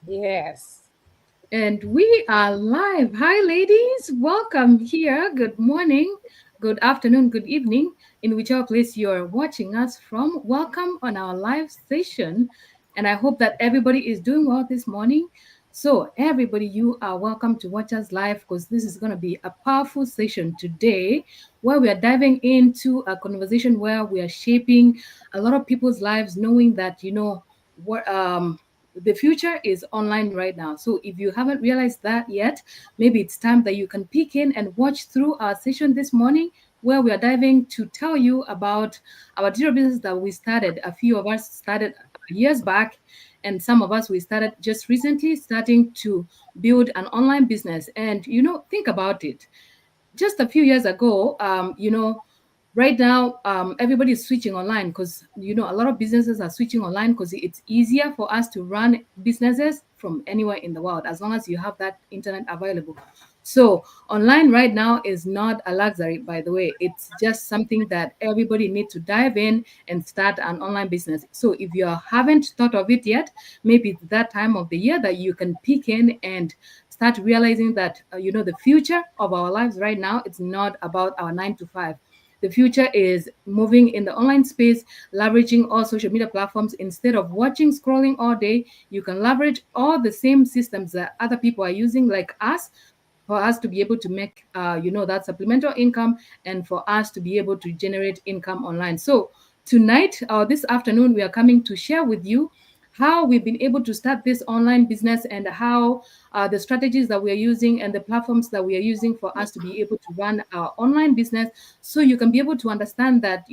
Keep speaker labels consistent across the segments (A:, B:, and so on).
A: Yes.
B: And we are live. Hi, ladies. Welcome here. Good morning, good afternoon, good evening, in whichever place you're watching us from. Welcome on our live session. And I hope that everybody is doing well this morning. So, everybody, you are welcome to watch us live because this is going to be a powerful session today where we are diving into a conversation where we are shaping a lot of people's lives, knowing that, what the future is online right now. So if you haven't realized that yet, maybe it's time that you can peek in and watch through our session this morning where we are diving to tell you about our digital business that we started. A few of us started years back, and some of us we started just recently starting to build an online business. And think about it, just a few years ago, right now, everybody is switching online because a lot of businesses are switching online because it's easier for us to run businesses from anywhere in the world as long as you have that internet available. So online right now is not a luxury, by the way. It's just something that everybody needs to dive in and start an online business. So if you haven't thought of it yet, maybe it's that time of the year that you can peek in and start realizing that the future of our lives right now, it's not about our 9 to 5. The future is moving in the online space, leveraging all social media platforms. Instead of watching, scrolling all day, you can leverage all the same systems that other people are using, like us, for us to be able to make, that supplemental income, and for us to be able to generate income online. So tonight or this afternoon, we are coming to share with you how we've been able to start this online business and how the strategies that we are using and the platforms that we are using for us to be able to run our online business, so you can be able to understand that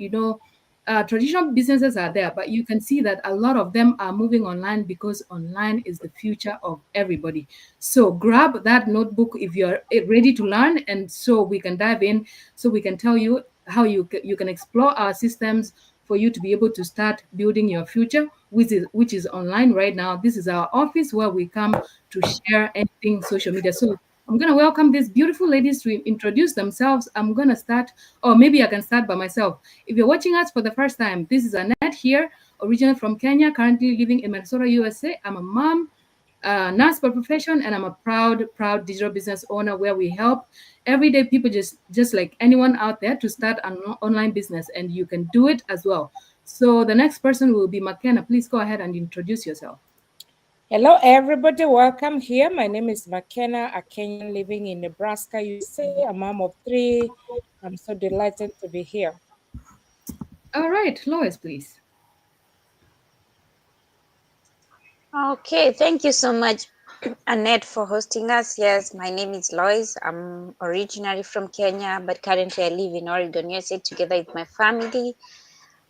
B: traditional businesses are there, but you can see that a lot of them are moving online because online is the future of everybody. So grab that notebook if you're ready to learn, and so we can dive in, so we can tell you how you can explore our systems for you to be able to start building your future, which is online right now. This is our office where we come to share anything social media. So I'm going to welcome these beautiful ladies to introduce themselves. I'm going to start, or maybe I can start by myself. If you're watching us for the first time, this is Annette here, originally from Kenya, currently living in Minnesota, USA. I'm a mom, nurse by profession, and I'm a proud digital business owner where we help everyday people, just like anyone out there, to start an online business, and you can do it as well. So the next person will be McKenna. Please go ahead and introduce yourself.
A: Hello, everybody. Welcome here. My name is McKenna, a Kenyan living in Nebraska, USA, a mom of three. I'm so delighted to be here.
B: All right, Lois, please.
C: Okay, thank you so much, Annette, for hosting us. Yes, my name is Lois. I'm originally from Kenya, but currently I live in Oregon, USA, together with my family.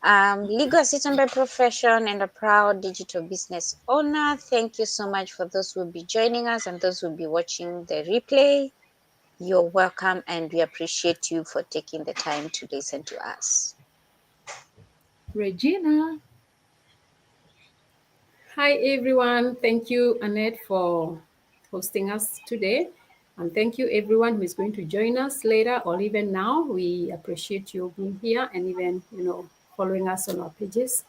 C: Legal assistant by profession and a proud digital business owner. Thank you so much for those who will be joining us and those who will be watching the replay. You're welcome, and we appreciate you for taking the time to listen to us.
B: Regina.
D: Hi everyone, thank you Annette for hosting us today. And thank you everyone who is going to join us later or even now. We appreciate you being here and even, following us on our pages.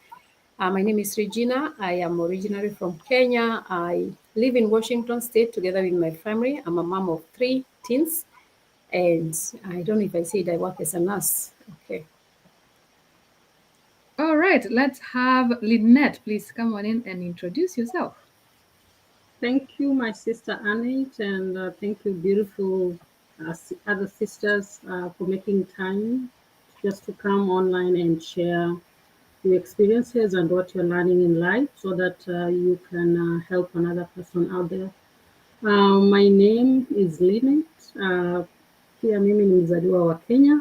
D: My name is Regina. I am originally from Kenya. I live in Washington State together with my family. I'm a mom of three teens. And I don't know if I said I work as a nurse. Okay.
B: All right, let's have Lynette. Please come on in and introduce yourself.
E: Thank you, my sister Annette, and thank you, beautiful other sisters, for making time just to come online and share your experiences and what you're learning in life so that you can help another person out there. My name is Lynette. Pia mimi ni mzaliwa wa Kenya,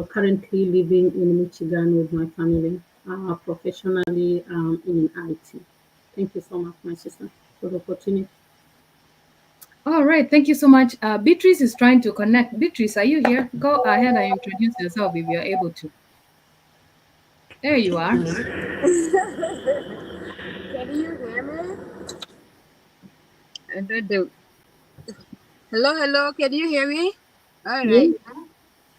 E: currently living in Michigan with my family, professionally in IT. Thank you so much, my sister, for the opportunity.
B: All right, thank you so much. Beatrice is trying to connect. Beatrice, are you here? Go ahead and introduce yourself if you're able to. There you are.
F: Can you hear me?
B: And then the
F: Hello, hello. Can you hear me? All right.
B: yeah.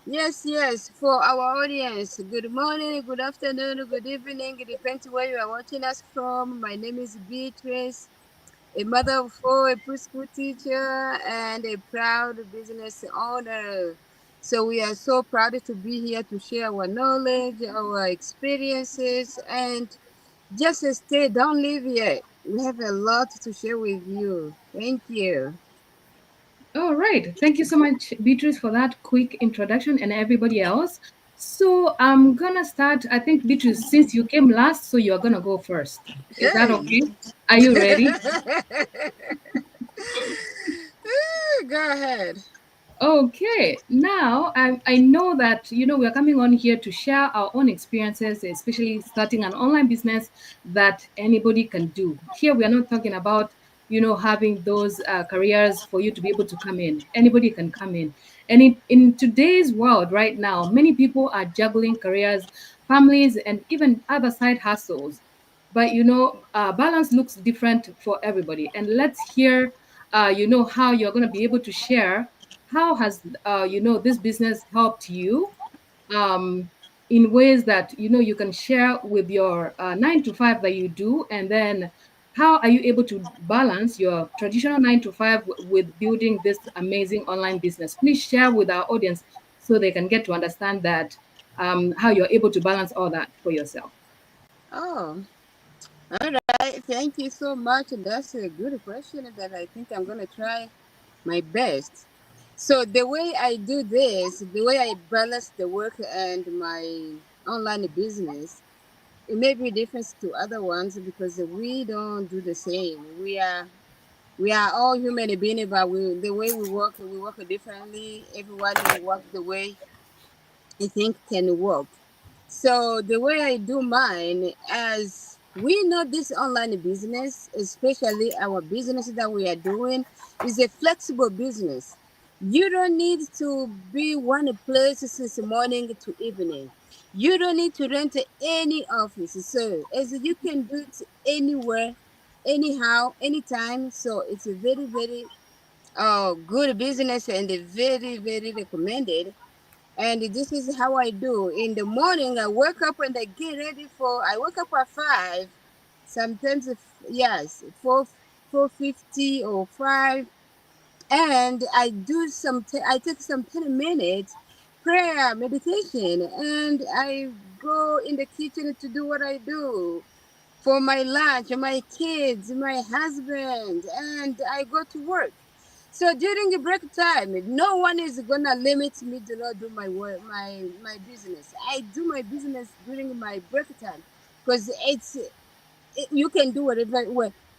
F: Yes, yes. For our audience, good morning, good afternoon, good evening. It depends where you are watching us from. My name is Beatrice. a mother of four, a preschool teacher, and a proud business owner. So we are so proud to be here to share our knowledge, our experiences, and just stay, don't leave yet. We have a lot to share with you. Thank you.
B: All right. Thank you so much, Beatrice, for that quick introduction and everybody else. So I'm gonna start. I think Beatrice, since you came last, so you're gonna go first. Is that
F: Hey.
B: okay? Are you ready?
F: Go ahead.
B: Okay, now I know that we're coming on here to share our own experiences, especially starting an online business that anybody can do. Here we are not talking about having those careers for you to be able to come in. Anybody can come in, and in today's world right now, many people are juggling careers, families, and even other side hustles. But balance looks different for everybody, and let's hear how you're going to be able to share how has this business helped you um, in ways that you can share with your 9 to 5 that you do, and then how are you able to balance your traditional 9 to 5 with building this amazing online business? Please share with our audience so they can get to understand that how you're able to balance all that for yourself.
F: Oh, all right. Thank you so much. That's a good question that I think I'm going to try my best. So, the way I do this, the way I balance the work and my online business, it may be different to other ones because we don't do the same. We are all human beings, but the way we work differently. Everyone work the way I think can work. So the way I do mine, as we know, this online business, especially our business that we are doing, is a flexible business. You don't need to be one place since morning to evening. You don't need to rent any office. So as you can do it anywhere, anyhow, anytime. So it's a very, very good business and a very, very recommended. And this is how I do. In the morning, I wake up and I get ready for. I wake up at 5. Sometimes, yes, 4:50 or 5, and I do some. I take some 10 minutes prayer meditation, and I go in the kitchen to do what I do for my lunch, my kids, my husband, and I go to work. So during the break time, no one is gonna limit me to not do my work, my business. I do my business during my break time because you can do whatever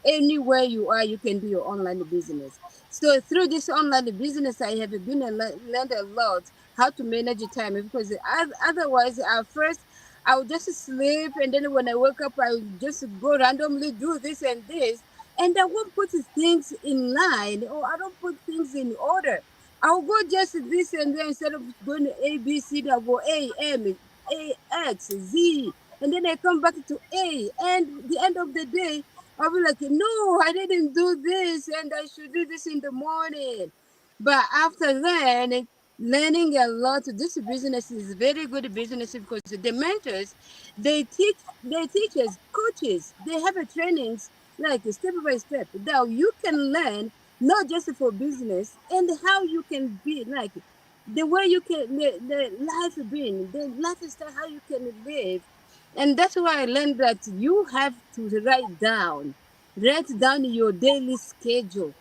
F: anywhere you are, you can do your online business. So through this online business, I have been learned a lot how to manage the time, because otherwise at first I would just sleep, and then when I wake up I would just go randomly do this and this, and I won't put things in line, or I don't put things in order. I'll go just this and then, instead of going A B C, I'll go A M A X Z, and then I come back to A, and the end of the day, I'll be like, no, I didn't do this, and I should do this in the morning. But after then, learning a lot, this business is very good business, because the mentors, they teach us, coaches, they have a trainings like step by step that you can learn, not just for business, and how you can be like the way you can the life being, the lifestyle, how you can live. And that's why I learned that you have to write down your daily schedule,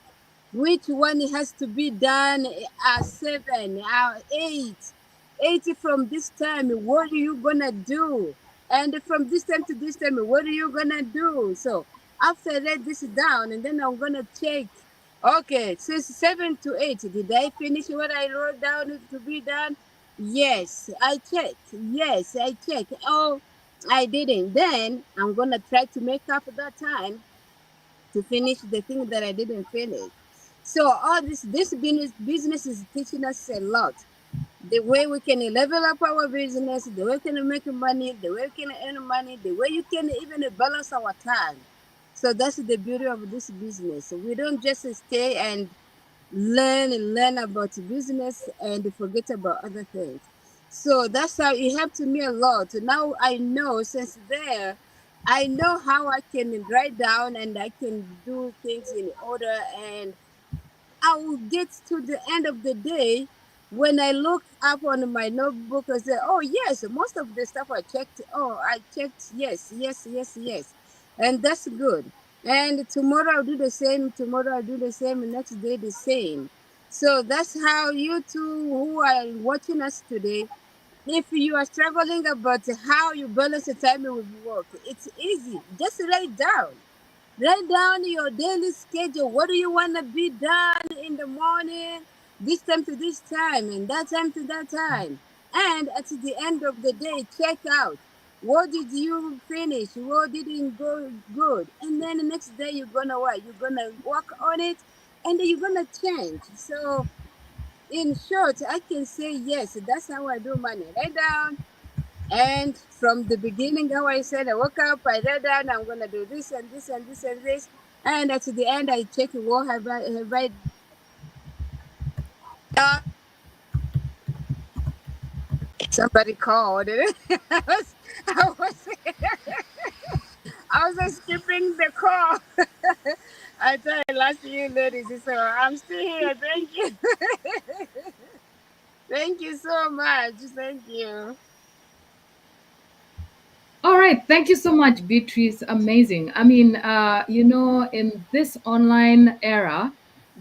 F: which one has to be done at 7, at 8 from this time, what are you gonna do? And from this time to this time, what are you gonna do? So after I write this down, and then I'm gonna check, okay, since 7 to 8, did I finish what I wrote down to be done? Yes, I check. Yes, I check. Oh, I didn't. Then I'm gonna try to make up that time to finish the thing that I didn't finish. So all this business is teaching us a lot. The way we can level up our business, the way we can make money, the way we can earn money, the way you can even balance our time. So that's the beauty of this business. We don't just stay and learn about business and forget about other things. So that's how it helped me a lot. Now I know, since there, I know how I can write down and I can do things in order, and I will get to the end of the day when I look up on my notebook and say, oh, yes, most of the stuff I checked, oh, I checked, yes, yes, yes, yes. And that's good. And tomorrow I'll do the same, tomorrow I'll do the same, and next day the same. So that's how you two who are watching us today, if you are struggling about how you balance the time with work, it's easy. Just write down. Write down your daily schedule. What do you want to be done in the morning, this time to this time, and that time to that time? And at the end of the day, check out what did you finish, what didn't go good, and then the next day you're gonna what? You're gonna work on it, and then you're gonna change. So, in short, I can say yes. That's how I do money. Write down, and from the beginning, how I said, I woke up, I read down, I'm gonna do this and this and this and this, and at the end, I check what have I done. Somebody called. I was, I was, I was skipping the call. I tell you, last you ladies, so I'm still here. Thank you. Thank you so much. Thank you.
B: All right, thank you so much, Beatrice. Amazing. I mean, in this online era,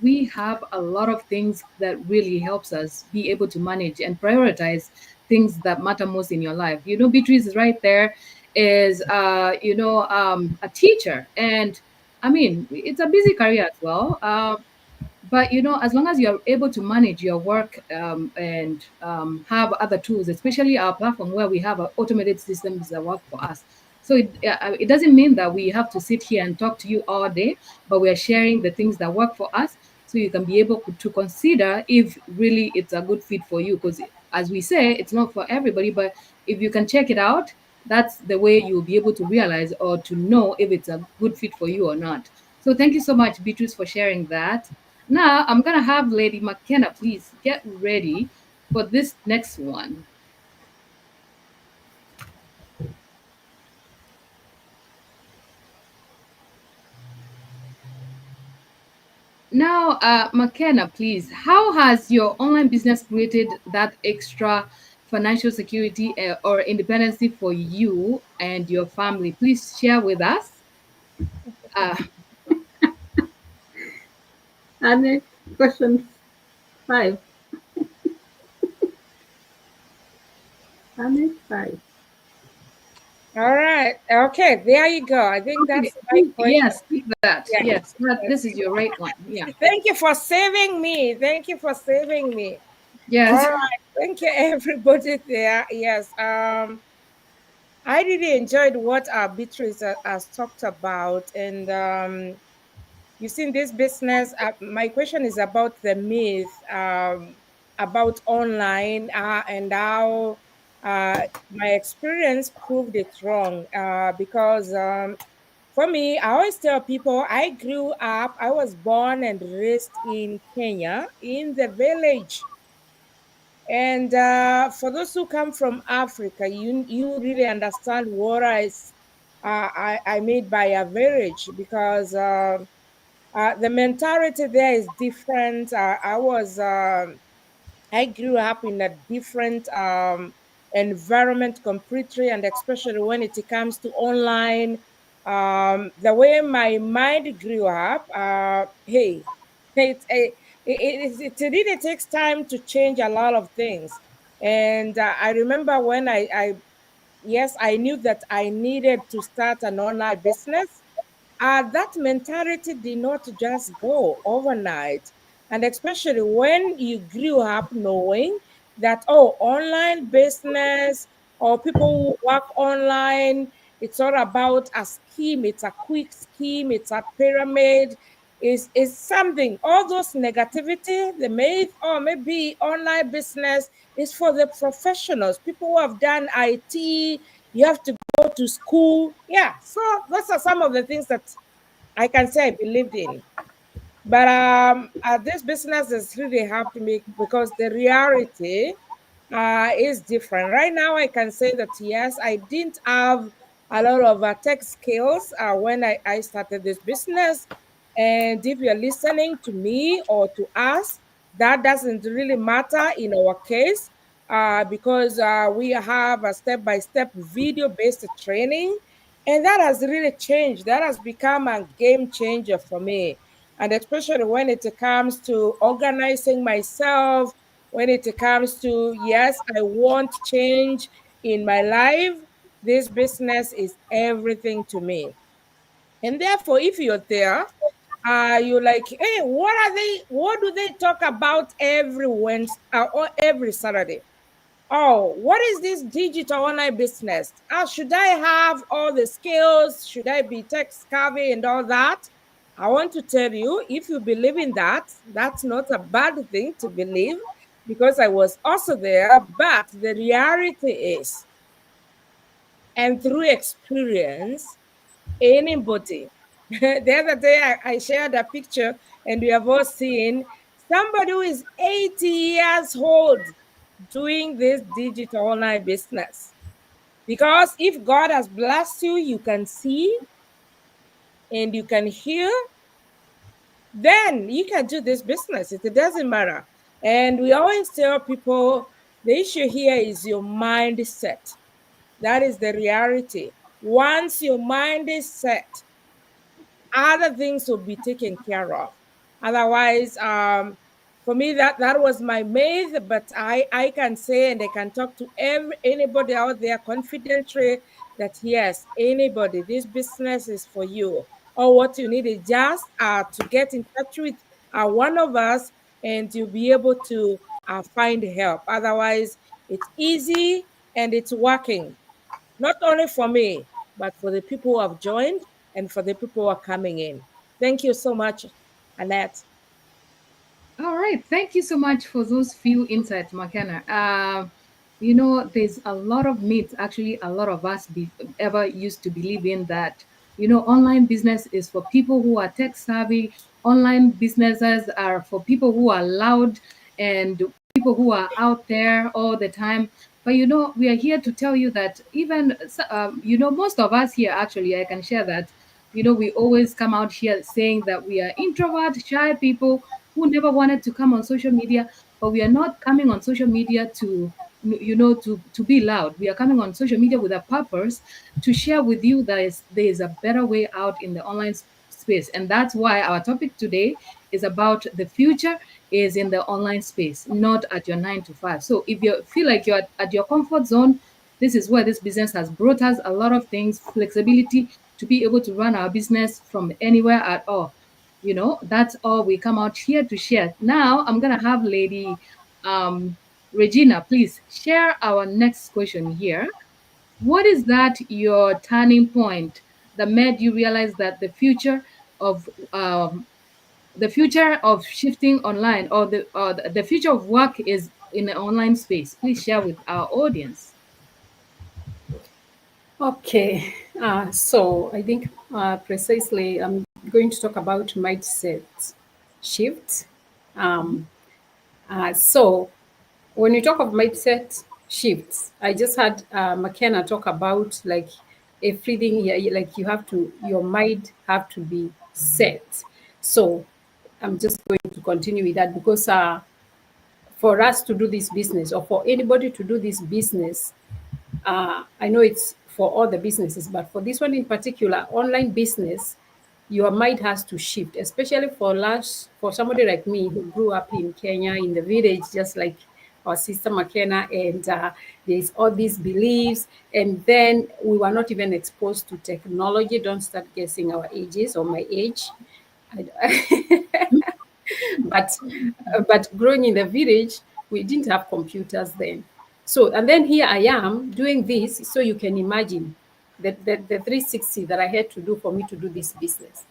B: we have a lot of things that really helps us be able to manage and prioritize things that matter most in your life. Beatrice is right there, is a teacher, and I mean, it's a busy career as well. But as long as you're able to manage your work, and have other tools, especially our platform where we have automated systems that work for us. So it doesn't mean that we have to sit here and talk to you all day, but we are sharing the things that work for us, so you can be able to consider if really it's a good fit for you. Because as we say, it's not for everybody, but if you can check it out, that's the way you'll be able to realize or to know if it's a good fit for you or not. So thank you so much, Beatrice, for sharing that. Now I'm gonna have Lady McKenna please get ready for this next one. Now, McKenna, please, how has your online business created that extra financial security, or independency for you and your family? Please share with us. Uh,
E: And question 5. And 5.
A: All right. Okay, there you go. I think
B: okay,
A: that's the right question.
B: yes, take that.
A: Yeah.
B: Yes,
A: Yes.
B: this is your right one. Yeah.
A: Thank you for saving me. Thank you for saving me. All
B: Yes.
A: right. Thank you, everybody there. Yes. I really enjoyed what our Beatrice has talked about, and you see, in this business, my question is about the myth, about online, and how my experience proved it wrong. Because for me, I always tell people I grew up, I was born and raised in Kenya, in the village. And for those who come from Africa, you really understand what I made by average, because the mentality there is different. I grew up in a different environment completely, and especially when it comes to online. The way my mind grew up, hey, it really takes time to change a lot of things. And I remember when yes, I knew that I needed to start an online business. That mentality did not just go overnight. And especially when you grew up knowing that, oh, online business or people who work online, it's all about a scheme, it's a quick scheme, it's a pyramid, is something. All those negativity, the myth, or maybe online business is for the professionals, people who have done IT, you have to go to school. Yeah, so those are some of the things that I can say I believed in. But this business has really helped me because the reality is different. Right now, I can say that yes, I didn't have a lot of tech skills when I started this business. And if you're listening to me or to us, that doesn't really matter in our case, because we have a step by step video based training. And that has really changed. That has become a game changer for me. And especially when it comes to organizing myself, when it comes to, yes, I want change in my life, this business is everything to me. And therefore, if you're there, you're like, hey, what do they talk about every Wednesday or every Saturday? Oh, what is this digital online business? Should I have all the skills? Should I be tech savvy and all that? I want to tell you, if you believe in that, that's not a bad thing to believe, because I was also there. But the reality is, and through experience, anybody. The other day, I shared a picture, and we have all seen somebody who is 80 years old doing this digital online business. Because if God has blessed you, you can see and you can hear, then you can do this business. It doesn't matter. And we always tell people the issue here is your mindset. That is the reality. Once your mind is set, other things will be taken care of. Otherwise, for me, that was my myth. But I can say, and I can talk to anybody out there confidently, that yes, anybody, this business is for you. Or what you need is just to get in touch with one of us, and you'll be able to find help. Otherwise, it's easy and it's working, not only for me, but for the people who have joined and for the people who are coming in. Thank you so much, Annette.
B: All right. Thank you so much for those few insights, McKenna. There's a lot of myths, actually, a lot of us ever used to believe in that, online business is for people who are tech savvy. Online businesses are for people who are loud and people who are out there all the time. But, we are here to tell you that even, most of us here, actually, I can share that, we always come out here saying that we are introvert, shy people who never wanted to come on social media, but we are not coming on social media to be loud. We are coming on social media with a purpose to share with you that there is a better way out in the online space. And that's why our topic today is about the future is in the online space, not at your 9 to 5. So if you feel like you're at your comfort zone, this is where this business has brought us a lot of things, flexibility to be able to run our business from anywhere at all. That's all we come out here to share. Now I'm gonna have Lady Regina, please share our next question here. What is that your turning point that made you realize that of the future of shifting online, or the future of work is in the online space? Please share with our audience.
D: Okay, so I think precisely I'm going to talk about mindset shift. Um, so when you talk of mindset shifts, I just had McKenna talk about like everything. Yeah, like your mind have to be set. So I'm just going to continue with that because for us to do this business, or for anybody to do this business, I know it's for all the businesses, but for this one in particular, online business, your mind has to shift, especially for somebody like me who grew up in Kenya in the village, just like our sister McKenna, and there's all these beliefs, and then we were not even exposed to technology. Don't start guessing our ages or my age. but but growing in the village, we didn't have computers then. So, and then here I am doing this. So you can imagine the 360 that I had to do for me to do this business.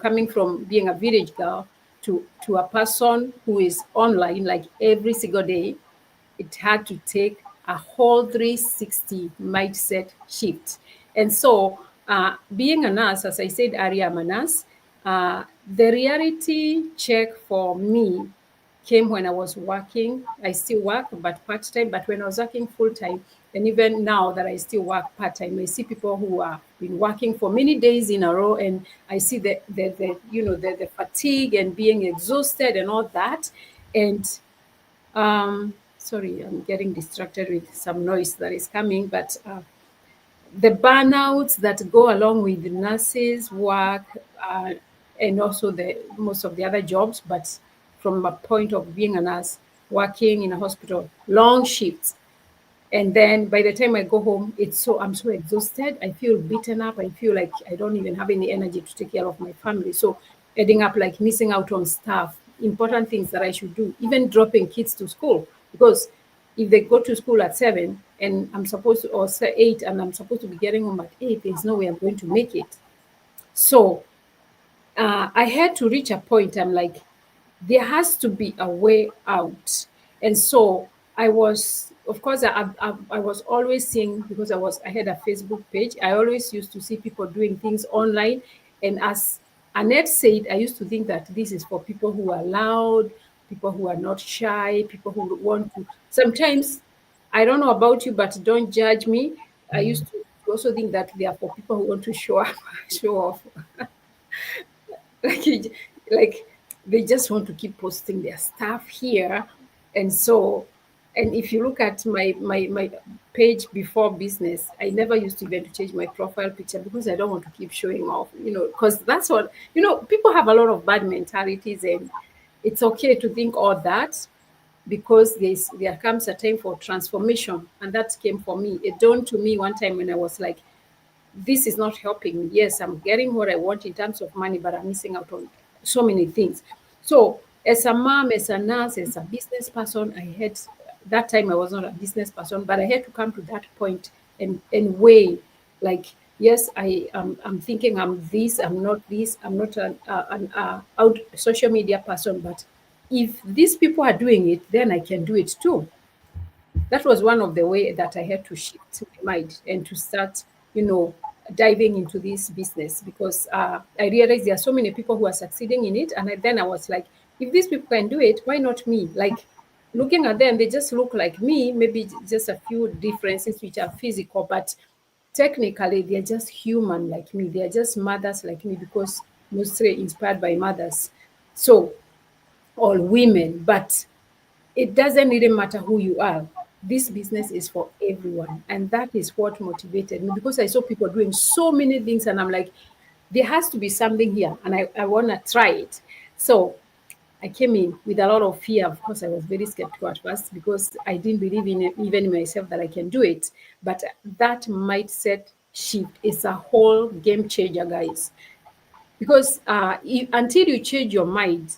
D: Coming from being a village girl to a person who is online like every single day, it had to take a whole 360 mindset shift. And so, being a nurse, as I said earlier, I'm a nurse. The reality check for me came when I was working. I still work, but part time. But when I was working full time, And even now that I still work part-time, I see people who have been working for many days in a row, and I see the fatigue and being exhausted and all that. And sorry, I'm getting distracted with some noise that is coming, but the burnouts that go along with the nurses work, and also the most of the other jobs, but from a point of being a nurse working in a hospital, long shifts. And then by the time I go home, I'm so exhausted. I feel beaten up. I feel like I don't even have any energy to take care of my family. So ending up like missing out on stuff, important things that I should do, even dropping kids to school. Because if they go to school at 7 and I'm supposed to, or say 8, and I'm supposed to be getting home at 8, there's no way I'm going to make it. So I had to reach a point. I'm like, there has to be a way out. And so I was, of course, I was always seeing, because I had a Facebook page. I always used to see people doing things online. And as Annette said, I used to think that this is for people who are loud, people who are not shy, people who want to. Sometimes, I don't know about you, but don't judge me. I used to also think that they are for people who want to show up, show off. like like they just want to keep posting their stuff here. And so, and if you look at my page before business, I never used to even to change my profile picture, because I don't want to keep showing off, because that's what, people have a lot of bad mentalities, and it's okay to think all that, because there comes a time for transformation. And that came for me. It dawned to me one time when I was like, this is not helping me. Yes, I'm getting what I want in terms of money, but I'm missing out on so many things. So, as a mom, as a nurse, as a business person, I had that time I was not a business person, but I had to come to that point and weigh, like, yes, I'm thinking I'm this, I'm not this, I'm not an out social media person, but if these people are doing it, then I can do it too. That was one of the way that I had to shift my mind and to start, diving into this business, because I realized there are so many people who are succeeding in it. And then I was like, if these people can do it, why not me? Like, looking at them, they just look like me, maybe just a few differences which are physical, but technically they're just human like me. They're just mothers like me, because mostly inspired by mothers. So, all women, but it doesn't really matter who you are. This business is for everyone. And that is what motivated me, because I saw people doing so many things, and I'm like, there has to be something here, and I want to try it. So I came in with a lot of fear. Of course, I was very skeptical at first, because I didn't believe in it, even in myself, that I can do it. But that mindset shift is a whole game changer, guys. Because until you change your mind,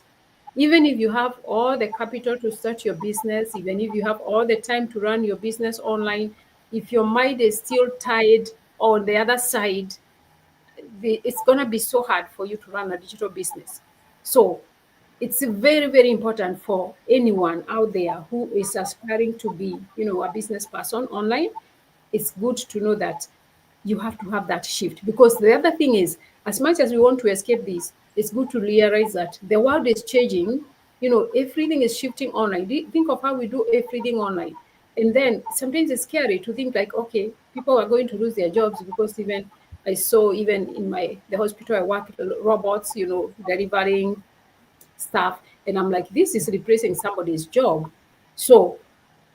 D: even if you have all the capital to start your business, even if you have all the time to run your business online, if your mind is still tied on the other side, it's going to be so hard for you to run a digital business. So it's very, very important for anyone out there who is aspiring to be, a business person online. It's good to know that you have to have that shift, because the other thing is, as much as we want to escape this, it's good to realize that the world is changing. Everything is shifting online. Think of how we do everything online. And then sometimes it's scary to think like, okay, people are going to lose their jobs, because even I saw, even in the hospital I work, robots, delivering stuff. And I'm like, this is replacing somebody's job. So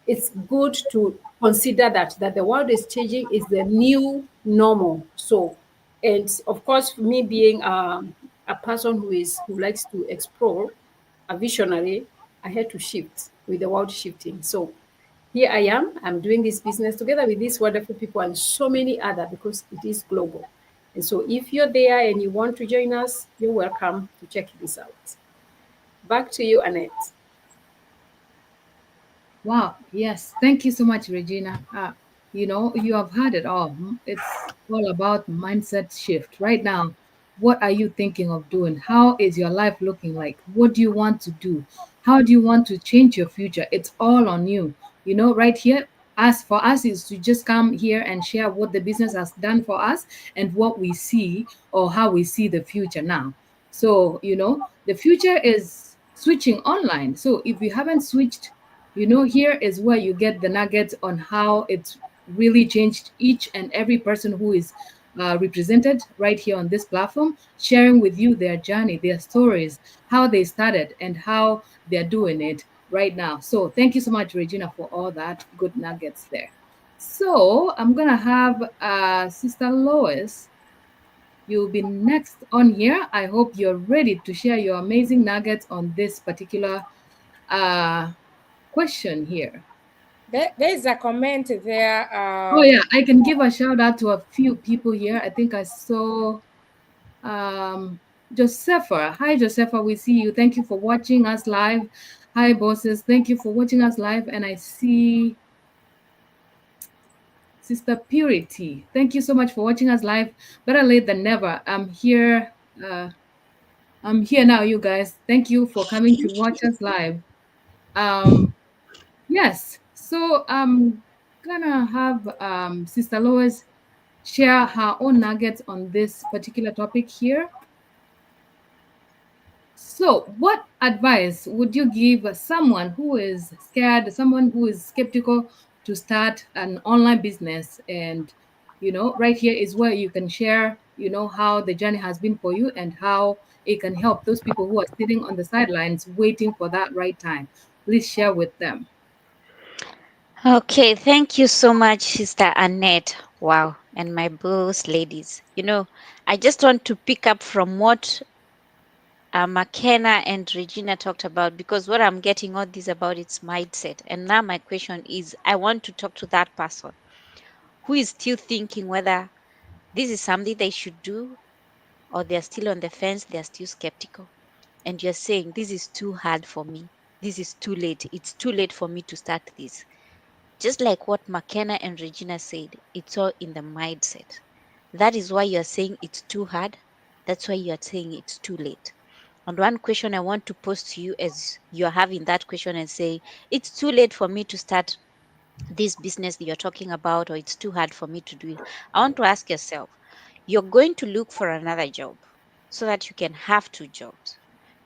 D: it's good to consider that the world is changing, is the new normal. So, and of course, me being a person who likes to explore, a visionary, I had to shift with the world shifting. So here I am. I'm doing this business together with these wonderful people and so many other, because it is global. And so if you're there and you want to join us, you're welcome to check this out. Back to you, Annette.
B: Wow. Yes. Thank you so much, Regina. You have heard it all. It's all about mindset shift. Right now, what are you thinking of doing? How is your life looking like? What do you want to do? How do you want to change your future? It's all on you. Right here, as for us is to just come here and share what the business has done for us and what we see, or how we see the future now. So, the future is switching online. So if you haven't switched, here is where you get the nuggets on how it's really changed each and every person who is represented right here on this platform, sharing with you their journey, their stories, how they started, and how they're doing it right now. So, thank you so much, Regina, for all that good nuggets there. So, I'm gonna have Sister Lois. You'll be next on here. I hope you're ready to share your amazing nuggets on this particular uh, question here.
A: There is a comment there.
B: Oh yeah, I can give a shout out to a few people here. I think I saw Josepha. Hi Josepha, we see you. Thank you for watching us live. Hi bosses, thank you for watching us live. And I see Sister Purity. Thank you so much for watching us live. Better late than never. Uh, I'm here now, you guys. Thank you for coming to watch us live. Um, yes. So I'm gonna have Sister Lois share her own nuggets on this particular topic here. So, what advice would you give someone who is scared, someone who is skeptical to start an online business? And, right here is where you can share, how the journey has been for you and how it can help those people who are sitting on the sidelines waiting for that right time. Please share with them.
C: Okay, thank you so much, Sister Annette. Wow, and my boss ladies. I just want to pick up from what McKenna and Regina talked about, because what I'm getting all this about it's mindset. And now my question is, I want to talk to that person who is still thinking whether this is something they should do, or they're still on the fence, they're still skeptical. And you're saying, this is too hard for me. This is too late. It's too late for me to start this. Just like what McKenna and Regina said, it's all in the mindset. That is why you're saying it's too hard. That's why you're saying it's too late. And one question I want to pose to you as you're having that question and saying, it's too late for me to start this business that you're talking about, or it's too hard for me to do it. I want to ask yourself, you're going to look for another job so that you can have two jobs.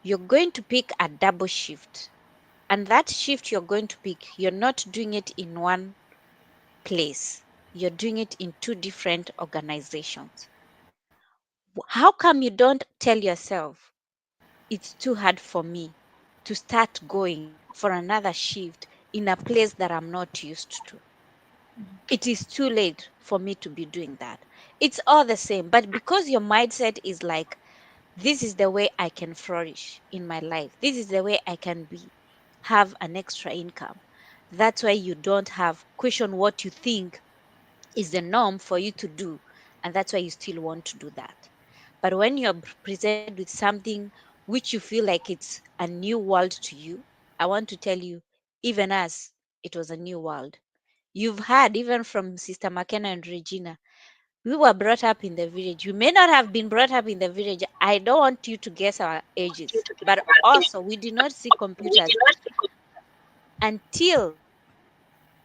C: You're going to pick a double shift. And that shift you're going to pick, you're not doing it in one place. You're doing it in two different organizations. How come you don't tell yourself, it's too hard for me to start going for another shift in a place that I'm not used to? It is too late for me to be doing that. It's all the same. But because your mindset is like, this is the way I can flourish in my life, this is the way I can have an extra income. That's why you don't have question what you think is the norm for you to do. And that's why you still want to do that. But when you're presented with something which you feel like it's a new world to you, I want to tell you, even us, it was a new world. You've heard even from Sister McKenna and Regina, we were brought up in the village. We may not have been brought up in the village. I don't want you to guess our ages, but also we did not see computers until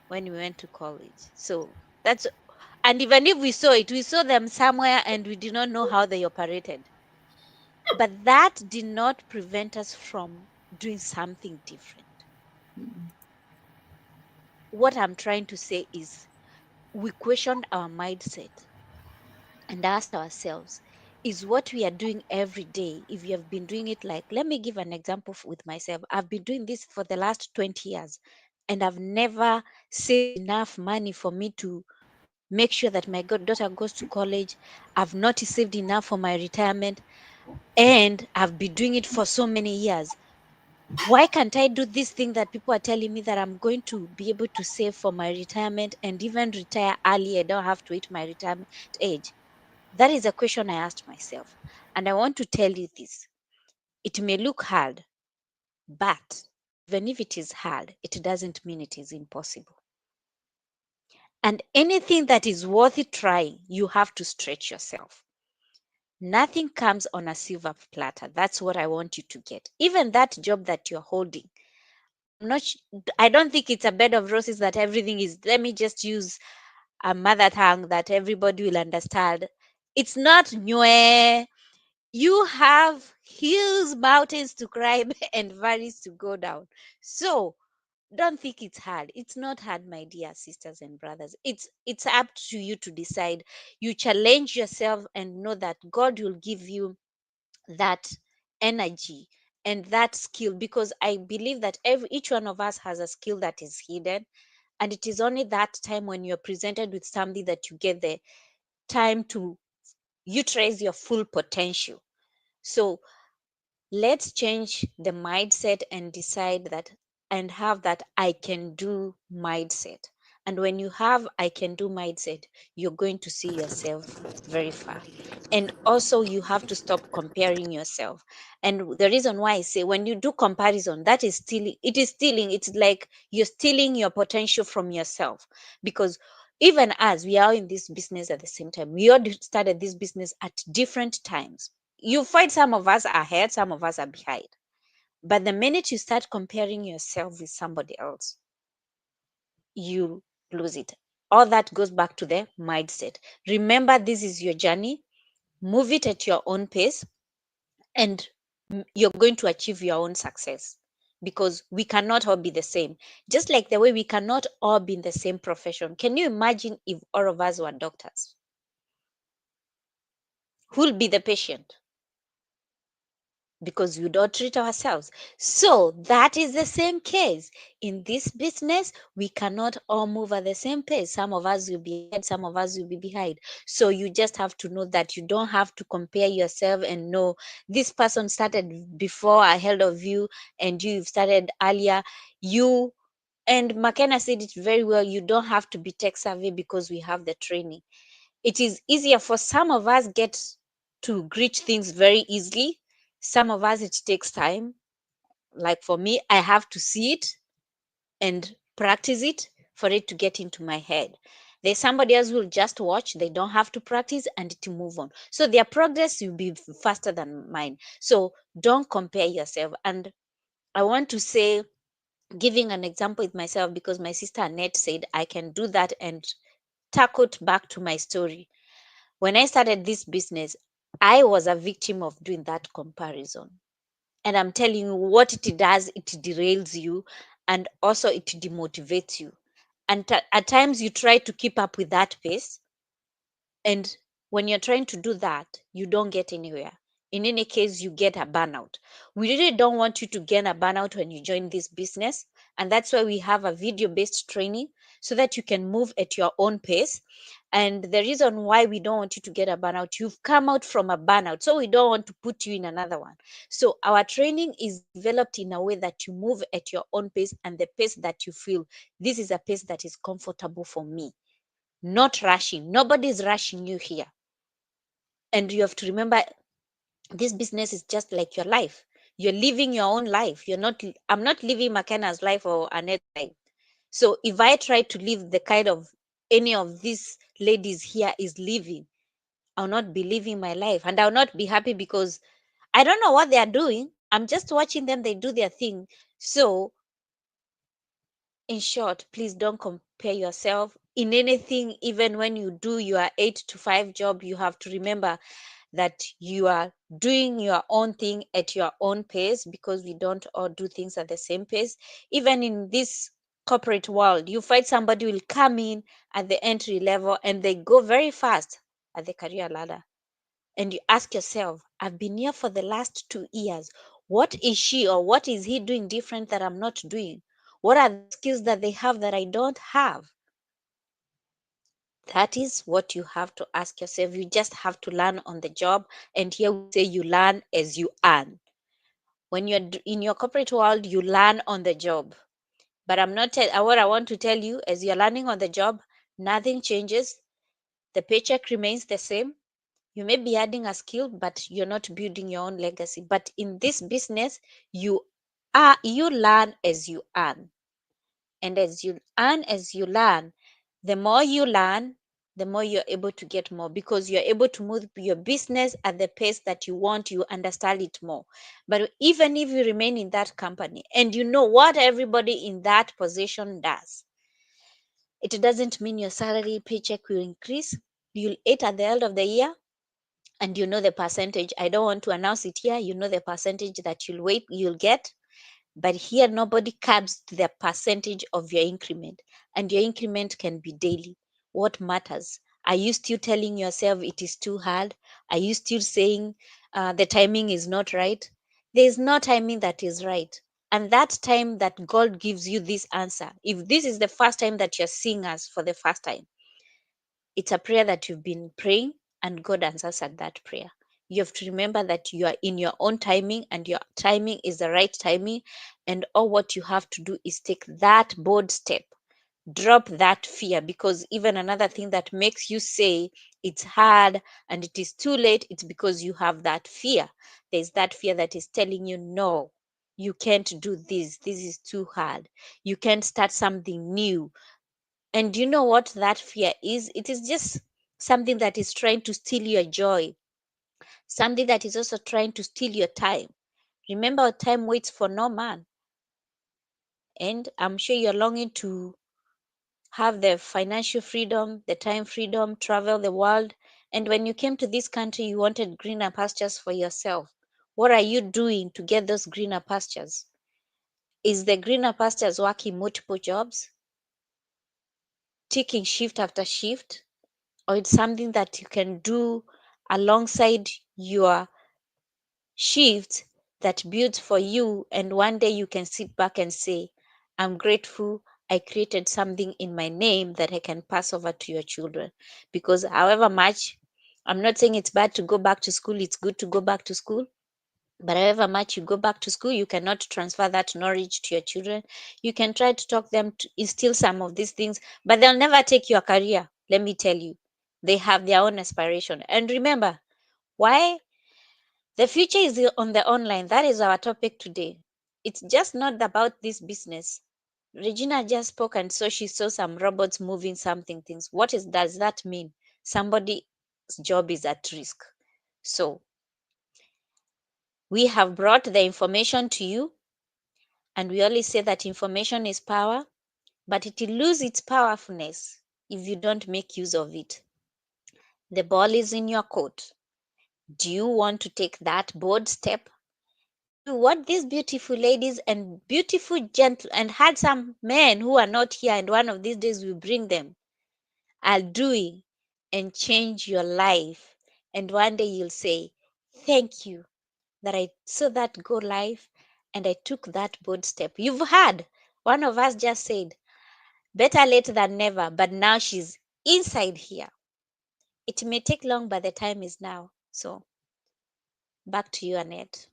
C: when we went to college. So that's, and even if we saw it, we saw them somewhere and we did not know how they operated. But that did not prevent us from doing something different. What I'm trying to say is, we questioned our mindset and asked ourselves, is what we are doing every day, if you have been doing it, like, let me give an example with myself. I've been doing this for the last 20 years and I've never saved enough money for me to make sure that my daughter goes to college. I've not saved enough for my retirement, and I've been doing it for so many years. Why can't I do this thing that people are telling me that I'm going to be able to save for my retirement and even retire early? I don't have to wait my retirement age. That is a question I asked myself. And I want to tell you this. It may look hard, but even if it is hard, it doesn't mean it is impossible. And anything that is worth trying, you have to stretch yourself. Nothing comes on a silver platter. That's what I want you to get. Even that job that you're holding, I'm not. I don't think it's a bed of roses that everything is. Let me just use a mother tongue that everybody will understand. It's not new. You have hills, mountains to climb and valleys to go down. So Don't think it's hard. It's not hard, my dear sisters and brothers. It's up to you to decide. You challenge yourself and know that God will give you that energy and that skill, because I believe that each one of us has a skill that is hidden, and it is only that time when you're presented with something that you get the time to utilize your full potential. So let's change the mindset and decide that, and have that I can do mindset. And when you have I can do mindset, you're going to see yourself very far. And also you have to stop comparing yourself. And the reason why I say, when you do comparison, that is stealing. It is stealing. It's like you're stealing your potential from yourself. Because even as we are in this business at the same time, we all started this business at different times. You find some of us are ahead, some of us are behind. But the minute you start comparing yourself with somebody else, you lose it. All that goes back to the mindset. Remember, this is your journey. Move it at your own pace, and you're going to achieve your own success, because we cannot all be the same. Just like the way we cannot all be in the same profession. Can you imagine if all of us were doctors? Who'll be the patient? Because we don't treat ourselves. So that is the same case. In this business, we cannot all move at the same pace. Some of us will be ahead, some of us will be behind. So you just have to know that you don't have to compare yourself and know this person started before ahead of you and you've started earlier. You and McKenna said it very well. You don't have to be tech savvy because we have the training. It is easier for some of us get to reach things very easily. Some of us it takes time. Like for me, I have to see it and practice it for it to get into my head. There's somebody else who will just watch, they don't have to practice and to move on. So their progress will be faster than mine. So don't compare yourself. And I want to say, giving an example with myself, because my sister Annette said I can do that, and tackled back to my story. When I started this business, I was a victim of doing that comparison. And I'm telling you, what it does, it derails you, and also it demotivates you. And at times you try to keep up with that pace, and when you're trying to do that, you don't get anywhere. In any case, you get a burnout. We really don't want you to get a burnout when you join this business. And that's why we have a video based training, so that you can move at your own pace. And the reason why we don't want you to get a burnout, you've come out from a burnout. So we don't want to put you in another one. So our training is developed in a way that you move at your own pace, and the pace that you feel, this is a pace that is comfortable for me. Not rushing. Nobody's rushing you here. And you have to remember, this business is just like your life. You're living your own life. I'm not living McKenna's life or Annette's life. So if I try to live the kind of any of these ladies here is living, I'll not be living my life, and I'll not be happy, because I don't know what they are doing. I'm just watching them, they do their thing. So in short, please don't compare yourself in anything. Even when you do your 8 to 5 job, you have to remember that you are doing your own thing at your own pace, because we don't all do things at the same pace. Even in this corporate world, you find somebody will come in at the entry level and they go very fast at the career ladder. And you ask yourself, I've been here for the last 2 years. What is she or what is he doing different that I'm not doing? What are the skills that they have that I don't have? That is what you have to ask yourself. You just have to learn on the job. And here we say you learn as you earn. When you're in your corporate world, you learn on the job. But what I want to tell you, as you're learning on the job, nothing changes. The paycheck remains the same. You may be adding a skill, but you're not building your own legacy. But in this business, you learn as you earn. And as you earn, as you learn, the more you learn, the more you're able to get more, because you're able to move your business at the pace that you want. You understand it more. But even if you remain in that company and you know what everybody in that position does, it doesn't mean your salary paycheck will increase. You'll eat at the end of the year, and you know the percentage. I don't want to announce it here. You know the percentage that you'll get. But here, nobody caps to the percentage of your increment, and your increment can be daily. What matters? Are you still telling yourself it is too hard? Are you still saying the timing is not right? There is no timing that is right. And that time that God gives you this answer, if this is the first time that you're seeing us for the first time, it's a prayer that you've been praying and God answers at that prayer. You have to remember that you are in your own timing and your timing is the right timing. And all what you have to do is take that bold step. Drop that fear, because even another thing that makes you say it's hard and it is too late, it's because you have that fear. There's that fear that is telling you, no, you can't do this. This is too hard. You can't start something new. And you know what that fear is? It is just something that is trying to steal your joy, something that is also trying to steal your time. Remember, time waits for no man. And I'm sure you're longing to have the financial freedom, the time freedom, travel the world. And when you came to this country, you wanted greener pastures for yourself. What are you doing to get those greener pastures? Is the greener pastures working multiple jobs, taking shift after shift? Or it's something that you can do alongside your shift that builds for you, and one day you can sit back and say, I'm grateful I created something in my name that I can pass over to your children. Because however much, I'm not saying it's bad to go back to school, it's good to go back to school. But however much you go back to school, you cannot transfer that knowledge to your children. You can try to talk them to instill some of these things, but they'll never take your career. Let me tell you, they have their own aspiration. And remember, why the future is on the online. That is our topic today. It's just not about this business. Regina just spoke and so she saw some robots moving something things. What does that mean? Somebody's job is at risk. So we have brought the information to you, and we always say that information is power, but it will lose its powerfulness if you don't make use of it. The ball is in your court. Do you want to take that bold step? Do what these beautiful ladies and beautiful gentle and handsome men who are not here, and one of these days we bring them, are doing, and change your life. And one day you'll say, thank you that I saw that go live and I took that bold step. You've heard one of us just said, better late than never, but now she's inside here. It may take long, but the time is now. So back to you, Annette.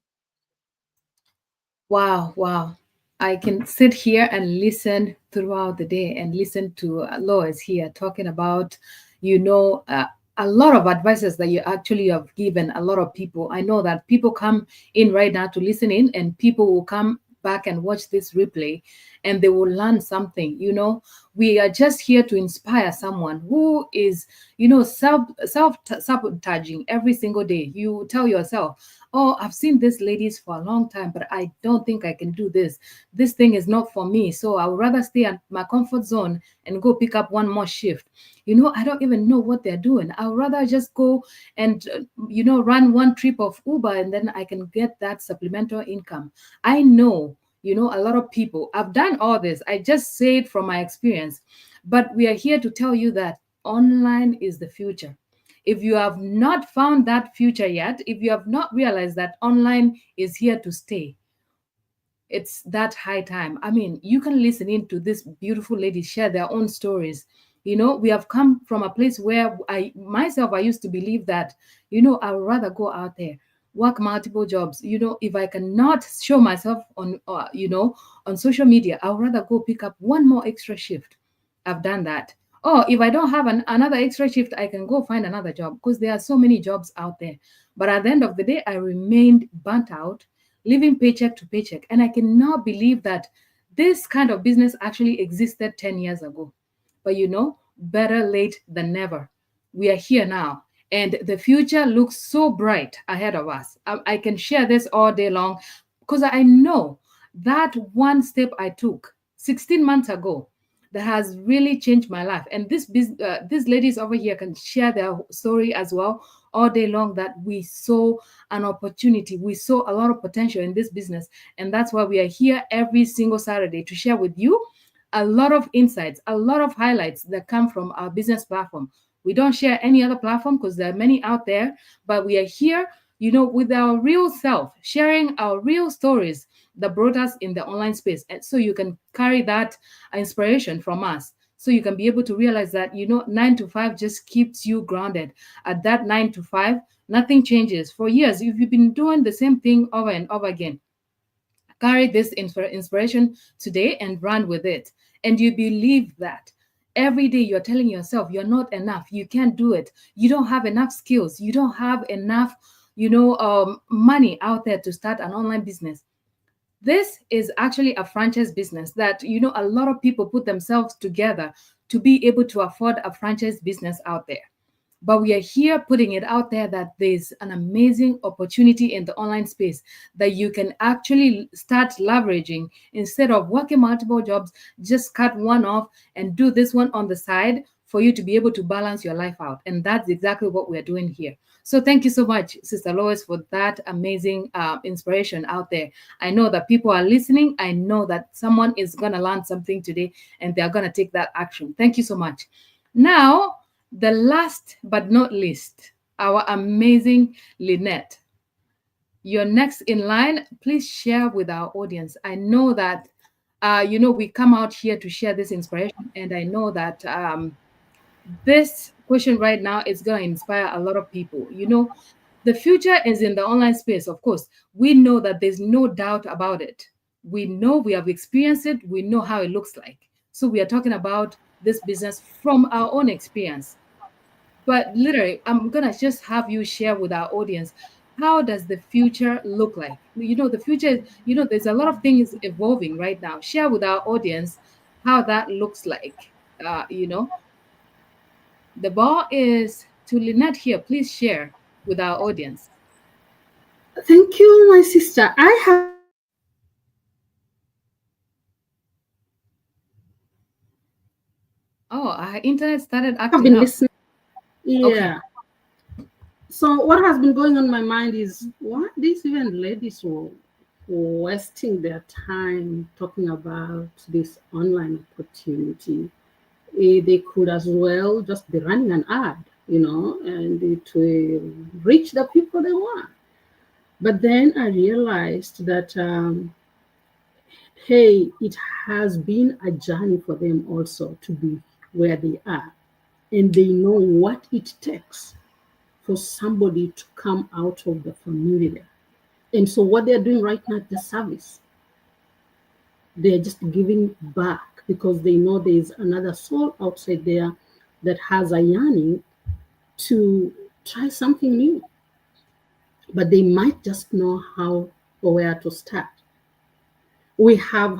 B: Wow, wow. I can sit here and listen throughout the day and listen to Lois here talking about, you know, a lot of advices that you actually have given a lot of people. I know that people come in right now to listen in, and people will come back and watch this replay and they will learn something. You know, we are just here to inspire someone who is, you know, self sabotaging every single day. You tell yourself, oh, I've seen these ladies for a long time, but I don't think I can do this. This thing is not for me. So I would rather stay at my comfort zone and go pick up one more shift. You know, I don't even know what they're doing. I would rather just go and, you know, run one trip of Uber and then I can get that supplemental income. I know, you know, a lot of people, I've done all this. I just say it from my experience. But we are here to tell you that online is the future. If you have not found that future yet, if you have not realized that online is here to stay, it's that high time. I mean, you can listen in to this beautiful ladies share their own stories. You know, we have come from a place where I used to believe that, you know, I would rather go out there, work multiple jobs. You know, if I cannot show myself on, you know, on social media, I would rather go pick up one more extra shift. I've done that. Oh, if I don't have another extra shift, I can go find another job because there are so many jobs out there. But at the end of the day, I remained burnt out, living paycheck to paycheck. And I cannot believe that this kind of business actually existed 10 years ago. But you know, better late than never. We are here now. And the future looks so bright ahead of us. I can share this all day long because I know that one step I took 16 months ago, that has really changed my life. And these ladies over here can share their story as well all day long, that we saw an opportunity, we saw a lot of potential in this business. And that's why we are here every single Saturday to share with you a lot of insights, a lot of highlights that come from our business platform. We don't share any other platform because there are many out there, but we are here, with our real self, sharing our real stories that brought us in the online space. And so you can carry that inspiration from us. So you can be able to realize that, 9 to 5 just keeps you grounded. At that 9 to 5, nothing changes. For years, if you've been doing the same thing over and over again, carry this inspiration today and run with it. And you believe that every day you're telling yourself you're not enough, you can't do it, you don't have enough skills, you don't have enough, money out there to start an online business. This is actually a franchise business that, a lot of people put themselves together to be able to afford a franchise business out there. But we are here putting it out there that there's an amazing opportunity in the online space that you can actually start leveraging. Instead of working multiple jobs, just cut one off and do this one on the side for you to be able to balance your life out. And that's exactly what we're doing here. So thank you so much, Sister Lois, for that amazing inspiration out there. I know that people are listening. I know that someone is going to learn something today and they're going to take that action. Thank you so much. Now, the last but not least, our amazing Lynette. You're next in line. Please share with our audience. I know that, we come out here to share this inspiration, and I know that this question right now is going to inspire a lot of people. The future is in the online space, of course. We know that there's no doubt about it. We know, we have experienced it. We know how it looks like. So we are talking about this business from our own experience. But literally, I'm going to just have you share with our audience, how does the future look like? The future, there's a lot of things evolving right now. Share with our audience how that looks like. The ball is to Lynette here. Please share with our audience.
E: Thank you, my sister. I have been listening to you
B: Oh, our internet started acting up.
E: Yeah.
B: Okay.
E: So what has been going on in my mind is, what these even ladies were wasting their time talking about this online opportunity. They could as well just be running an ad, and it will reach the people they want. But then I realized that, hey, it has been a journey for them also to be where they are. And they know what it takes for somebody to come out of the familiar. And so what they're doing right now, the service, they're just giving back because they know there's another soul outside there that has a yearning to try something new. But they might just know how or where to start. We have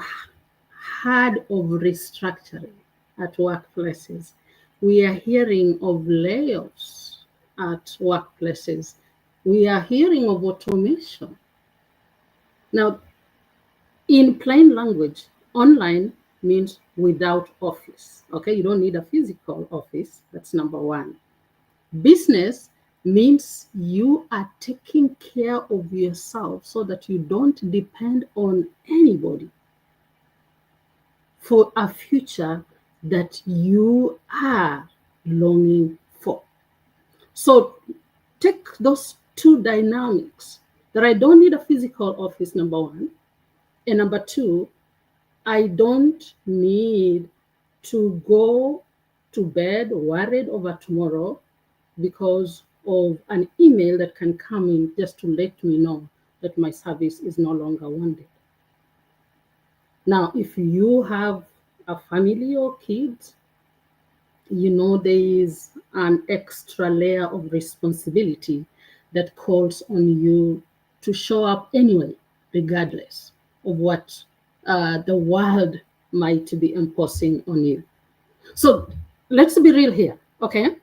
E: heard of restructuring at workplaces. We are hearing of layoffs at workplaces. We are hearing of automation. Now, in plain language, online means without office. Okay, you don't need a physical office. That's number one. Business means you are taking care of yourself so that you don't depend on anybody for a future that you are longing for. So take those two dynamics, that I don't need a physical office, number one. And number two, I don't need to go to bed worried over tomorrow because of an email that can come in just to let me know that my service is no longer wanted. Now, if you have a family or kids, there is an extra layer of responsibility that calls on you to show up anyway, regardless of what the world might be imposing on you. So let's be real here, okay?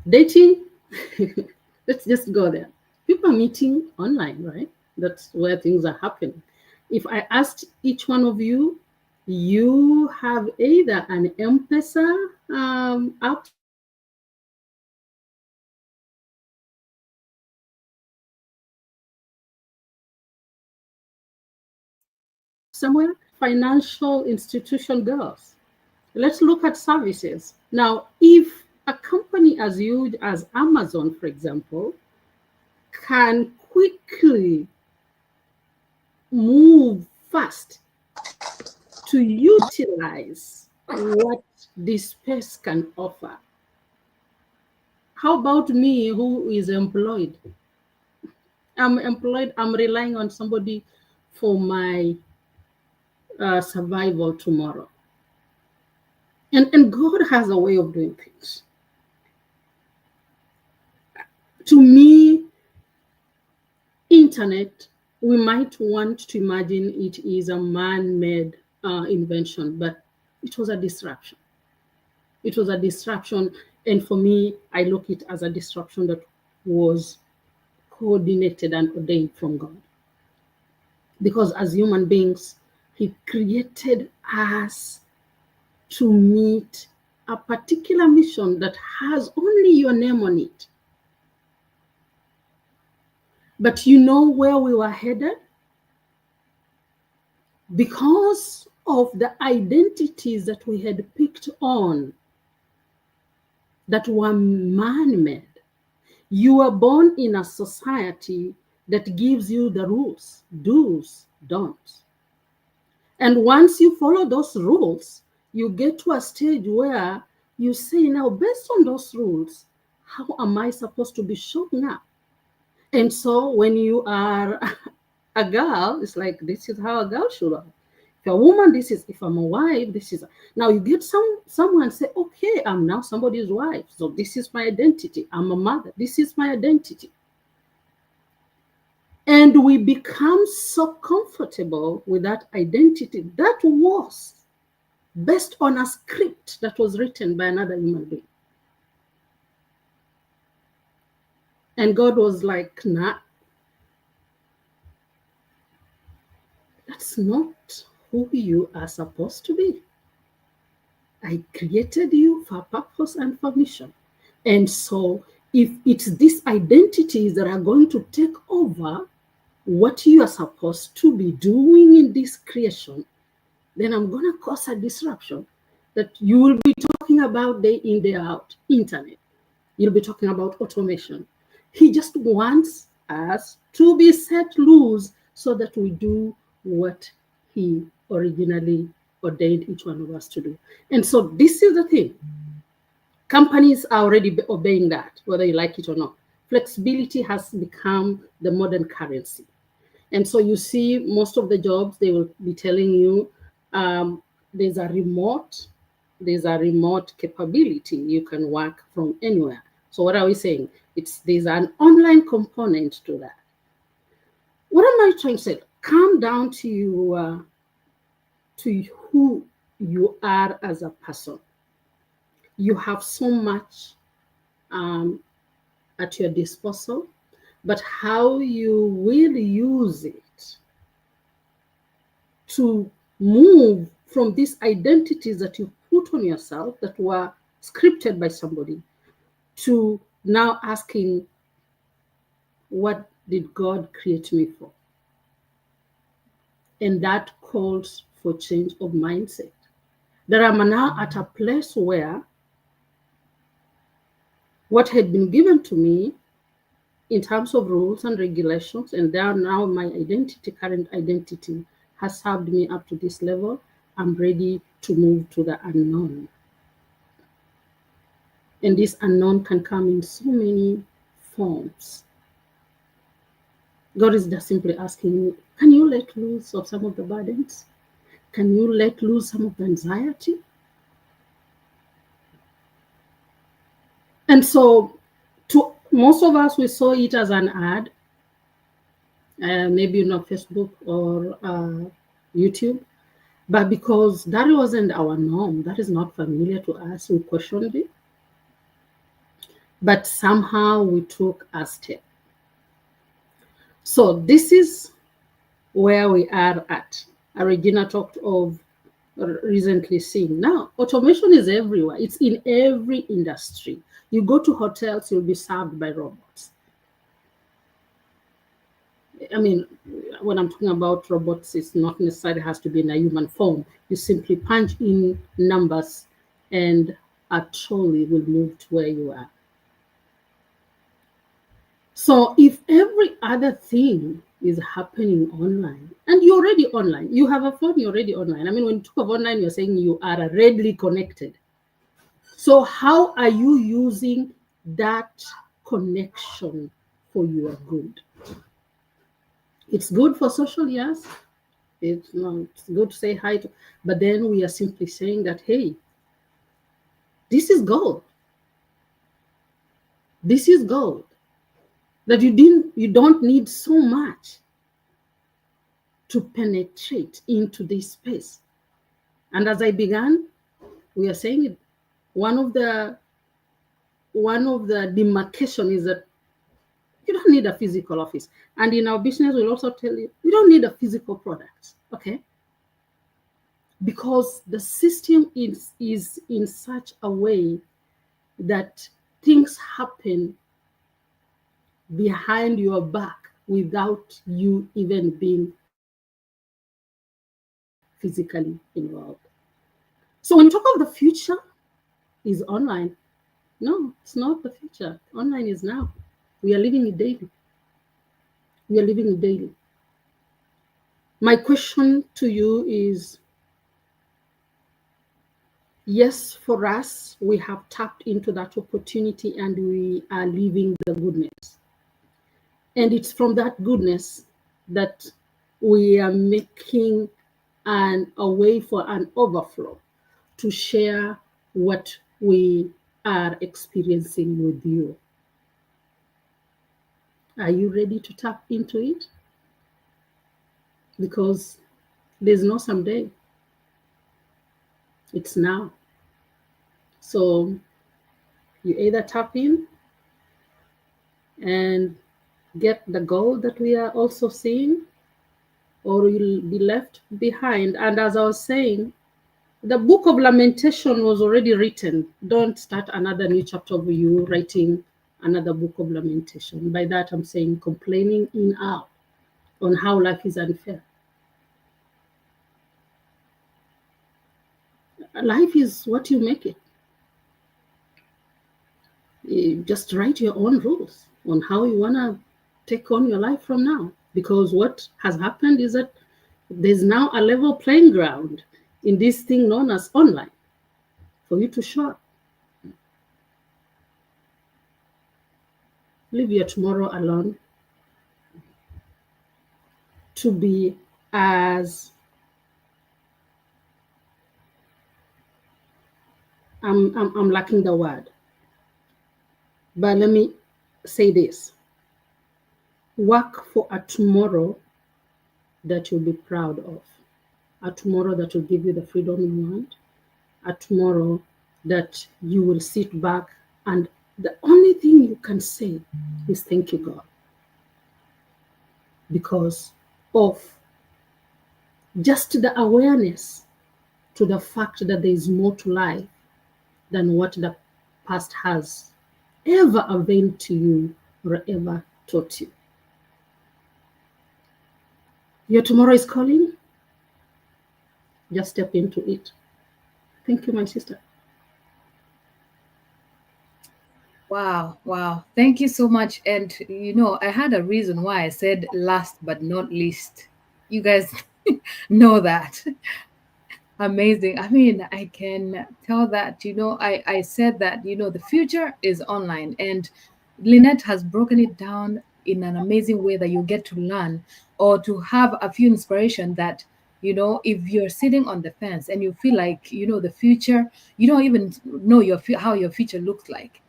E: Dating, let's just go there. People are meeting online, right? That's where things are happening. If I asked each one of you, You have either an M-Pesa app somewhere, financial institution girls. Let's look at services. Now, if a company as huge as Amazon, for example, can quickly move fast to utilize what this space can offer, how about me who is employed? I'm employed, I'm relying on somebody for my survival tomorrow. And God has a way of doing things. To me, internet, we might want to imagine it is a man-made invention, but it was a disruption. It was a disruption, and for me, I look it as a disruption that was coordinated and ordained from God. Because as human beings, He created us to meet a particular mission that has only your name on it. But you know where we were headed? Because of the identities that we had picked on that were man-made. You were born in a society that gives you the rules, do's, don'ts. And once you follow those rules, you get to a stage where you say, now, based on those rules, how am I supposed to be showing up? And so when you are a girl, it's like, this is how a girl should have. If you're a woman, this is, if I'm a wife, this is. Now you get someone say, okay, I'm now somebody's wife. So this is my identity. I'm a mother. This is my identity. And we become so comfortable with that identity that was based on a script that was written by another human being. And God was like, nah, that's not who you are supposed to be. I created you for purpose and for mission. And so if it's these identities that are going to take over what you are supposed to be doing in this creation, then I'm going to cause a disruption that you will be talking about day in, day out, internet. You'll be talking about automation. He just wants us to be set loose so that we do what He originally ordained each one of us to do. And so this is the thing. Companies are already obeying that, whether you like it or not. Flexibility has become the modern currency. And so you see most of the jobs, they will be telling you there's a remote capability. You can work from anywhere. So what are we saying? There's an online component to that. What am I trying to say? Come down to who you are as a person. You have so much at your disposal, but how you will use it to move from these identities that you put on yourself that were scripted by somebody to now asking, what did God create me for? And that calls for change of mindset. That I'm now at a place where what had been given to me in terms of rules and regulations, and now my identity, current identity, has served me up to this level. I'm ready to move to the unknown. And this unknown can come in so many forms. God is just simply asking you, can you let loose of some of the burdens? Can you let loose some of the anxiety? And so to most of us, we saw it as an ad, maybe not Facebook or YouTube, but because that wasn't our norm, that is not familiar to us, we questioned it. But somehow we took a step. So this is where we are at. Regina talked of recently seen. Now, automation is everywhere. It's in every industry. You go to hotels, you'll be served by robots. I mean, when I'm talking about robots, it's not necessarily has to be in a human form. You simply punch in numbers and a trolley will move to where you are. So if every other thing is happening online, and you're already online, you have a phone, you're already online. I mean, when you talk of online, you're saying you are readily connected. So how are you using that connection for your good? It's good for social, yes. It's good to say hi to, but then we are simply saying that, hey, this is gold. This is gold. That you don't need so much to penetrate into this space. And as I began, we are saying it, one of the demarcation is that you don't need a physical office. And in our business, we'll also tell you, we don't need a physical product, okay? Because the system is in such a way that things happen behind your back without you even being physically involved. So when you talk of the future is online, no, it's not the future. Online is now. We are living it daily. We are living it daily. My question to you is, yes, for us, we have tapped into that opportunity and we are living the goodness. And it's from that goodness that we are making a way for an overflow to share what we are experiencing with you. Are you ready to tap into it? Because there's no someday, it's now. So you either tap in and get the goal that we are also seeing, or you'll be left behind. And as I was saying, the book of lamentation was already written. Don't start another new chapter of you writing another book of lamentation. By that, I'm saying complaining in out on how life is unfair. Life is what you make it. You just write your own rules on how you want to take on your life from now. Because what has happened is that there's now a level playing ground in this thing known as online for you to show up. Leave your tomorrow alone to be as I'm lacking the word, but let me say this: work for a tomorrow that you'll be proud of, a tomorrow that will give you the freedom you want, a tomorrow that you will sit back and the only thing you can say is thank you, God, because of just the awareness to the fact that there is more to life than what the past has ever availed to you or ever taught you. Your tomorrow is calling. Just step into it. Thank you, my sister.
B: Wow, wow. Thank you so much. And I had a reason why I said last but not least. You guys know that. Amazing. I mean, I can tell that, I said that, the future is online. And Lynette has broken it down in an amazing way that you get to learn or to have a few inspiration that, if you're sitting on the fence and you feel like, the future, you don't even know how your future looks like.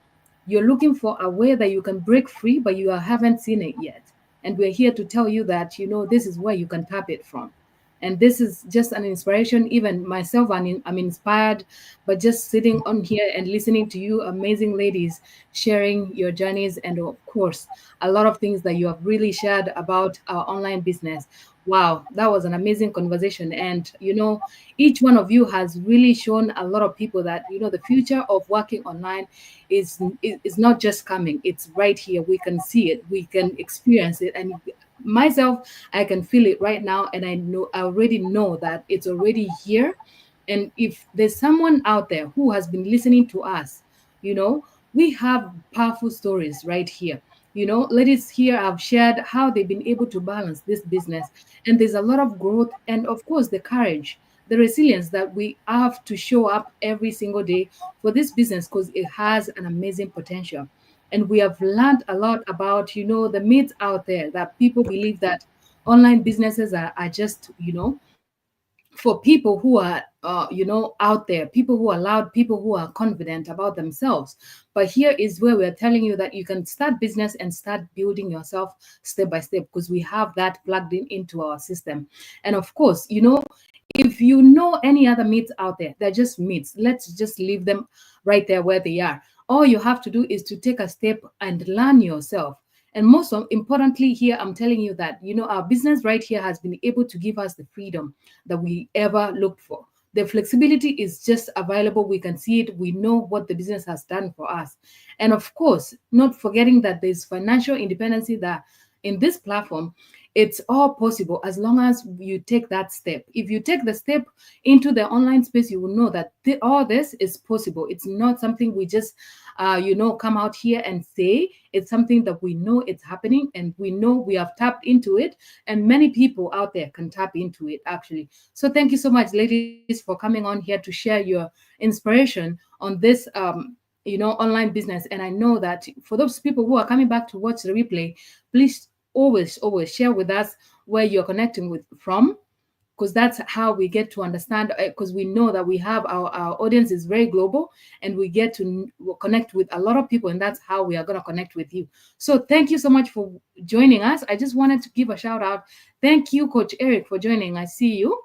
B: You're looking for a way that you can break free, but haven't seen it yet. And we're here to tell you that, this is where you can tap it from. And this is just an inspiration. Even myself, I'm inspired, but just sitting on here and listening to you, amazing ladies, sharing your journeys, and of course, a lot of things that you have really shared about our online business. Wow, that was an amazing conversation. And, each one of you has really shown a lot of people that, the future of working online is not just coming, it's right here. We can see it, we can experience it. And myself, I can feel it right now. And I already know that it's already here. And if there's someone out there who has been listening to us, you know, we have powerful stories right here. Ladies here have shared how they've been able to balance this business. And there's a lot of growth and, of course, the courage, the resilience that we have to show up every single day for this business because it has an amazing potential. And we have learned a lot about, the myths out there that people believe that online businesses are just, for people who are out there, people who are loud, people who are confident about themselves. But here is where we're telling you that you can start business and start building yourself step by step, because we have that plugged in into our system. And of course, if you know any other myths out there, they're just myths. Let's just leave them right there where they are. All you have to do is to take a step and learn yourself. And most importantly, here, I'm telling you that, our business right here has been able to give us the freedom that we ever looked for. The flexibility is just available. We can see it. We know what the business has done for us. And of course, not forgetting that there's financial independence that in this platform, it's all possible as long as you take that step. If you take the step into the online space, you will know that all this is possible. It's not something we just come out here and say. It's something that we know it's happening, and we know we have tapped into it, and many people out there can tap into it actually. So thank you so much, ladies, for coming on here to share your inspiration on this online business. And I know that for those people who are coming back to watch the replay, please always share with us where you're connecting with from, because that's how we get to understand, because we know that we have our audience is very global, and we get to connect with a lot of people, and that's how we are going to connect with you. So thank you so much for joining us. I just wanted to give a shout out. Thank you, Coach Eric, for joining. I see you.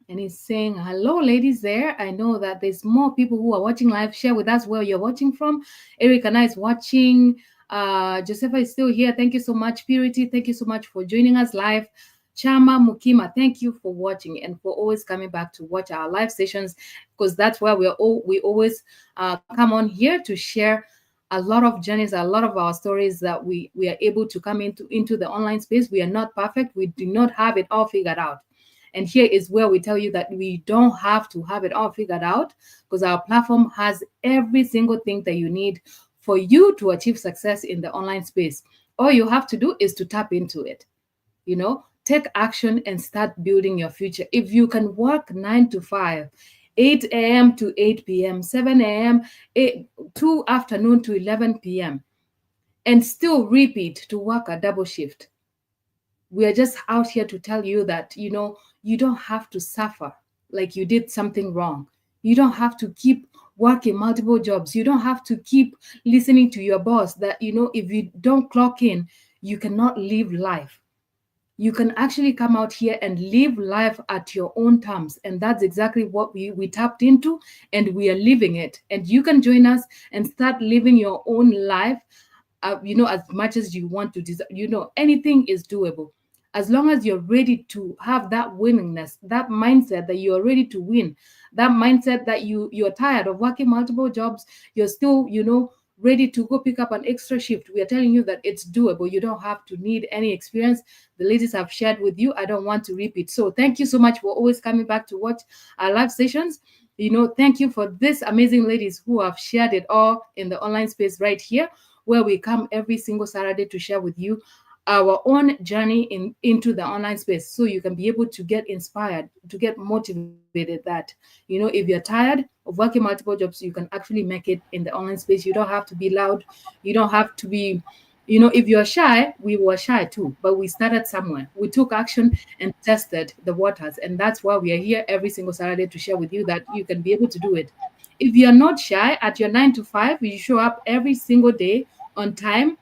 B: And he's saying, hello, ladies there. I know that there's more people who are watching live. Share with us where you're watching from. Eric and I is watching. Josefa is still here. Thank you so much. Purity, thank you so much for joining us live. Chama Mukima, thank you for watching and for always coming back to watch our live sessions, because that's where we always come on here to share a lot of journeys, a lot of our stories that we are able to come into the online space. We are not perfect. We do not have it all figured out. And here is where we tell you that we don't have to have it all figured out, because our platform has every single thing that you need for you to achieve success in the online space. All you have to do is to tap into it. Take action and start building your future. If you can work 9 to 5, 8 a.m. to 8 p.m., 7 a.m., 2 afternoon to 11 p.m., and still repeat to work a double shift, we are just out here to tell you that, you don't have to suffer like you did something wrong. You don't have to keep working multiple jobs. You don't have to keep listening to your boss that, if you don't clock in, you cannot live life. You can actually come out here and live life at your own terms. And that's exactly what we tapped into, and we are living it. And you can join us and start living your own life, as much as you want to. Anything is doable. As long as you're ready to have that willingness, that mindset that you're ready to win, that mindset that you're tired of working multiple jobs, you're still, ready to go pick up an extra shift. We are telling you that it's doable. You don't have to need any experience. The ladies have shared with you. I don't want to repeat. So thank you so much for always coming back to watch our live sessions. Thank you for this amazing ladies who have shared it all in the online space right here, where we come every single Saturday to share with you our own journey into the online space, so you can be able to get inspired, to get motivated, that if you're tired of working multiple jobs, you can actually make it in the online space. You don't have to be loud. You don't have to be, if you're shy. We were shy too, but we started somewhere. We took action and tested the waters, and that's why we are here every single Saturday to share with you that you can be able to do it. If you're not shy, at your 9 to 5, you show up every single day on time.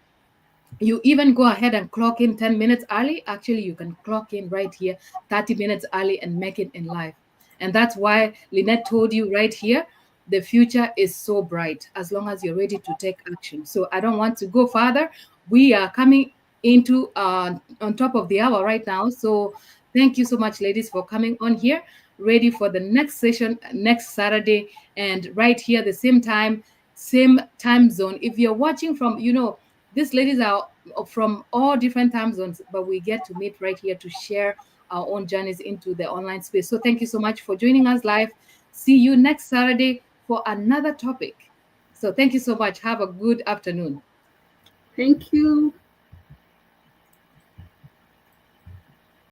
B: You even go ahead and clock in 10 minutes early. Actually, you can clock in right here 30 minutes early and make it in life. And that's why Lynette told you right here, the future is so bright as long as you're ready to take action. So I don't want to go further. We are coming into on top of the hour right now. So thank you so much, ladies, for coming on here. Ready for the next session next Saturday, and right here the same time zone. If you're watching from, these ladies are from all different time zones, but we get to meet right here to share our own journeys into the online space. So thank you so much for joining us live. See you next Saturday for another topic. So thank you so much. Have a good afternoon.
E: Thank you.